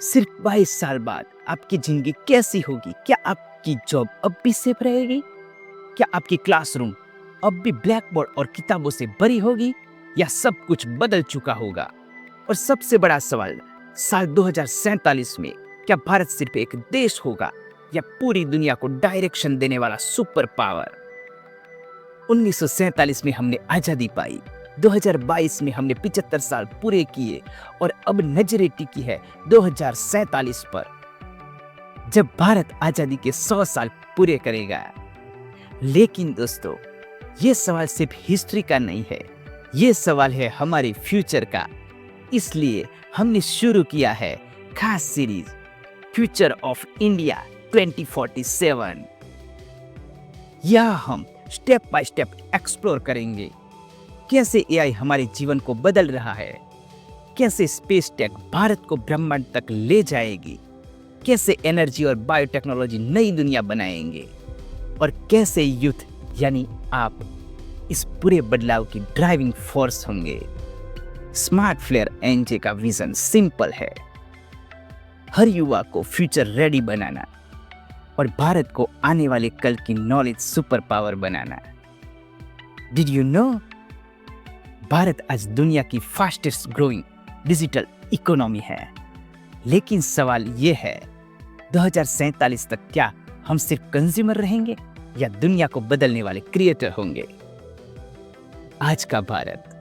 सिर्फ 22 साल बाद आपकी ज़िंदगी कैसी होगी? क्या आपकी जॉब अब भी सेफ रहेगी? क्या आपकी क्लासरूम अब भी ब्लैक बोर्ड और किताबों से भरी होगी? या सब कुछ बदल चुका होगा? और सबसे बड़ा सवाल, साल 2047 में क्या भारत सिर्फ एक देश होगा या पूरी दुनिया को डायरेक्शन देने वाला सुपर पावर? 1947 में हमने आजादी पाई, 2022 में हमने 75 साल पूरे किए और अब नजरें टिकी है 2047 पर, जब भारत आजादी के 100 साल पूरे करेगा। लेकिन दोस्तों, ये सवाल सिर्फ हिस्ट्री का नहीं है, ये सवाल है हमारे फ्यूचर का। इसलिए हमने शुरू किया है खास सीरीज फ्यूचर ऑफ इंडिया 2047। यहाँ हम स्टेप बाय स्टेप एक्सप्लोर करेंगे कैसे एआई हमारे जीवन को बदल रहा है, कैसे स्पेस टेक भारत को ब्रह्मांड तक ले जाएगी, कैसे एनर्जी और बायोटेक्नोलॉजी नई दुनिया बनाएंगे और कैसे यूथ यानी आप इस पूरे बदलाव की ड्राइविंग फोर्स होंगे। स्मार्ट फ्लेयर एनजे का विजन सिंपल है, हर युवा को फ्यूचर रेडी बनाना और भारत को आने वाले कल की knowledge super power banana. Did you know, Bharat आज दुनिया की फास्टेस्ट ग्रोइंग डिजिटल इकोनॉमी है। लेकिन सवाल ये है, 2047 तक क्या हम सिर्फ कंज्यूमर रहेंगे या दुनिया को बदलने वाले क्रिएटर होंगे? आज का भारत,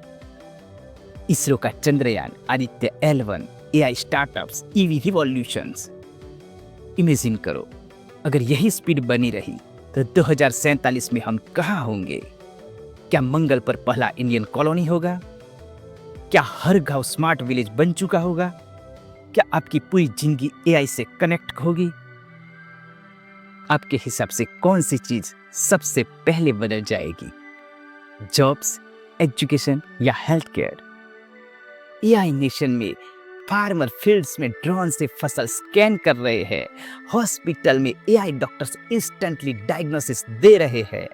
इसरो का Chandrayaan, Aditya L1, AI startups, EV revolutions. Imagine करो, अगर यही स्पीड बनी रही तो 2047 में हम कहाँ होंगे? क्या मंगल पर पहला इंडियन कॉलोनी होगा? क्या हर गांव स्मार्ट विलेज बन चुका होगा? क्या आपकी पूरी जिंदगी एआई से कनेक्ट होगी? आपके हिसाब से कौन सी चीज सबसे पहले बदल जाएगी? जॉब्स, एजुकेशन या हेल्थ केयर? एआई नेशन में फार्मर फील्ड्स में ड्रोन से फसल स्कैन कर रहे हैं, हॉस्पिटल में एआई डॉक्टर्स इंस्टेंटली डायग्नोसिस दे रहे हैं।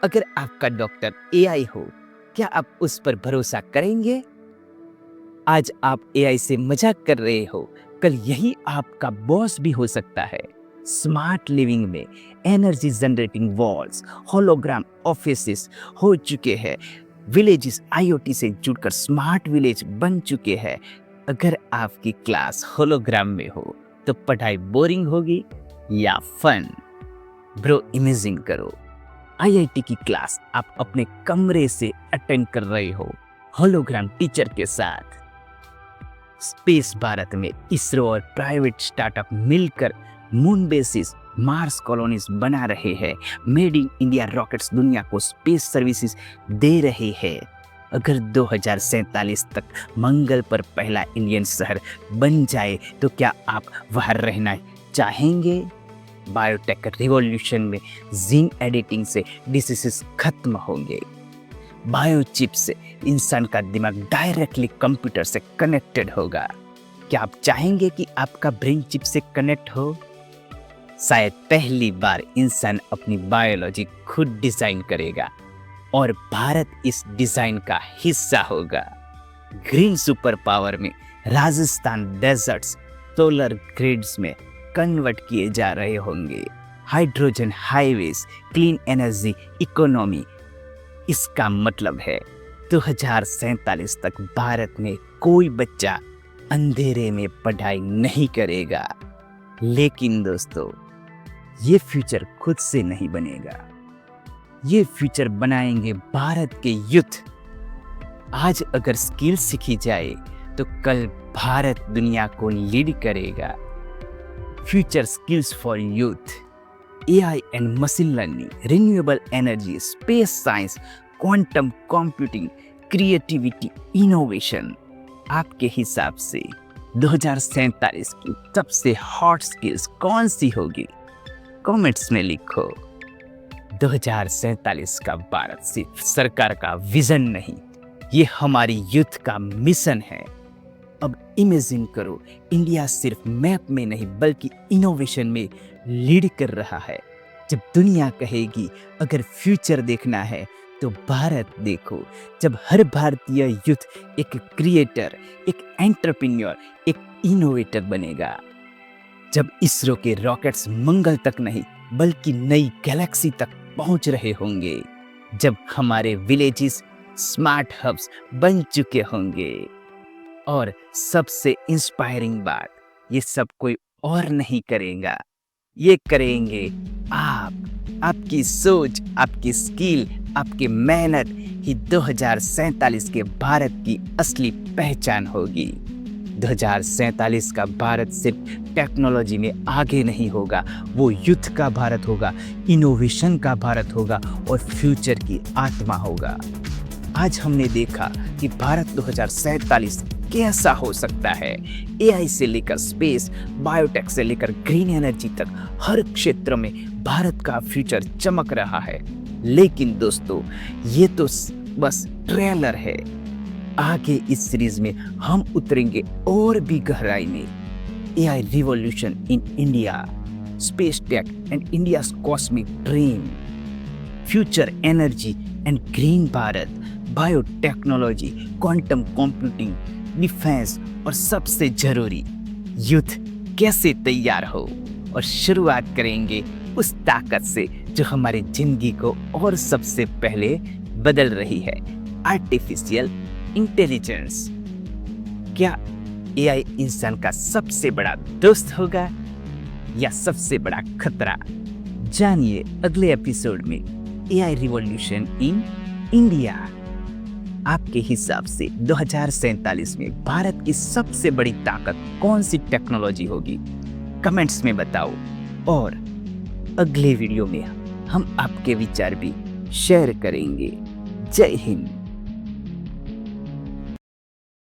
अगर आपका डॉक्टर एआई हो, क्या आप उस पर भरोसा करेंगे? आज आप एआई से मजाक कर रहे हो, कल यही आपका बॉस भी हो सकता है। स्मार्ट लिविंग में energy generating walls, hologram offices हो चुके हैं, विलेजेस आईओटी से जुड़कर स्मार्ट विलेज बन चुके हैं। अगर आपकी क्लास होलोग्राम में हो तो पढ़ाई बोरिंग होगी या फन? ब्रो, इमेजिन करो, आईआईटी की क्लास आप अपने कमरे से अटेंड कर रहे हो, होलोग्राम टीचर के साथ। स्पेस भारत में इसरो और प्राइवेट स्टार्टअप मिलकर मून बेसिस, मार्स कॉलोनीज बना रहे हैं। मेड इन इंडिया रॉकेट्स दुनिया को स्पेस सर्विसेज दे रहे हैं। अगर 2047 तक मंगल पर पहला इंडियन शहर बन जाए तो क्या आप वहां रहना चाहेंगे? बायोटेक रिवॉल्यूशन में जीन एडिटिंग से डिसीजेस खत्म होंगे। बायोचिप से इंसान का दिमाग डायरेक्टली कंप्यूटर से कनेक्टेड होगा। क्या आप चाहेंगे कि आपका ब्रेन चिप से कनेक्ट हो? शायद पहली बार इंसान अपनी बायोलॉजी खुद डिजाइन करेगा और भारत इस डिजाइन का हिस्सा होगा। ग्रीन सुपर पावर में राजस्थान डेजर्ट्स सोलर ग्रिड्स में कन्वर्ट किए जा रहे होंगे। Hydrogen highways, clean energy economy. इसका मतलब है 2047 तक भारत में कोई बच्चा अंधेरे में पढ़ाई नहीं करेगा। लेकिन दोस्तों, ये फ्यूचर खुद से नहीं बनेगा, ये फ्यूचर बनाएंगे भारत के यूथ। आज अगर स्किल सीखी जाए तो कल भारत दुनिया को लीड करेगा। Future skills for youth, AI and machine learning, renewable energy, space science, quantum computing, creativity, innovation. आपके हिसाब से 2047 की सबसे हॉट स्किल्स कौन सी होगी? कमेंट्स में लिखो। 2047 का भारत सिर्फ सरकार का विजन नहीं, ये हमारी यूथ का मिशन है। अब इमेजिन करो, इंडिया सिर्फ मैप में नहीं बल्कि इनोवेशन में लीड कर रहा है। जब दुनिया कहेगी अगर फ्यूचर देखना है तो भारत देखो। जब हर भारतीय यूथ एक क्रिएटर, एक एंटरप्रेन्योर, एक इनोवेटर बनेगा, जब इसरो के रॉकेट्स मंगल तक नहीं बल्कि नई गैलेक्सी तक पहुंच रहे होंगे, जब हमारे विलेजेस स्मार्ट हब्स बन चुके होंगे। और सबसे इंस्पायरिंग बात, ये सब कोई और नहीं करेगा, ये करेंगे आप। आपकी सोच, आपकी स्किल, आपकी मेहनत ही 2047 के भारत की असली पहचान होगी। 2047 का भारत सिर्फ टेक्नोलॉजी में आगे नहीं होगा, वो युद्ध का भारत होगा, इनोवेशन का भारत होगा और फ्यूचर की आत्मा होगा। आज हमने देखा कि भारत 2047 कैसा हो सकता है। एआई से लेकर स्पेस, बायोटेक से लेकर ग्रीन एनर्जी तक हर क्षेत्र में भारत का फ्यूचर चमक रहा है। लेकिन दोस्तों, ये तो बस ट्रेलर है। आगे इस सीरीज में हम उतरेंगे और भी गहराई में। AI revolution in India, space tech and India's cosmic dream, future energy and green Bharat, biotechnology, quantum computing, defence और सबसे जरूरी युद्ध कैसे तैयार हो। और शुरुआत करेंगे उस ताकत से जो हमारी जिंदगी को और सबसे पहले बदल रही है, आर्टिफिशियल इंटेलिजेंस। क्या एआई इंसान का सबसे बड़ा दोस्त होगा या सबसे बड़ा खतरा? जानिए अगले एपिसोड में एआई रिवॉल्यूशन इन इंडिया। आपके हिसाब से 2047 में भारत की सबसे बड़ी ताकत कौन सी टेक्नोलॉजी होगी? कमेंट्स में बताओ। और अगले वीडियो में हम आपके विचार भी शेयर करेंगे। जय हिंद।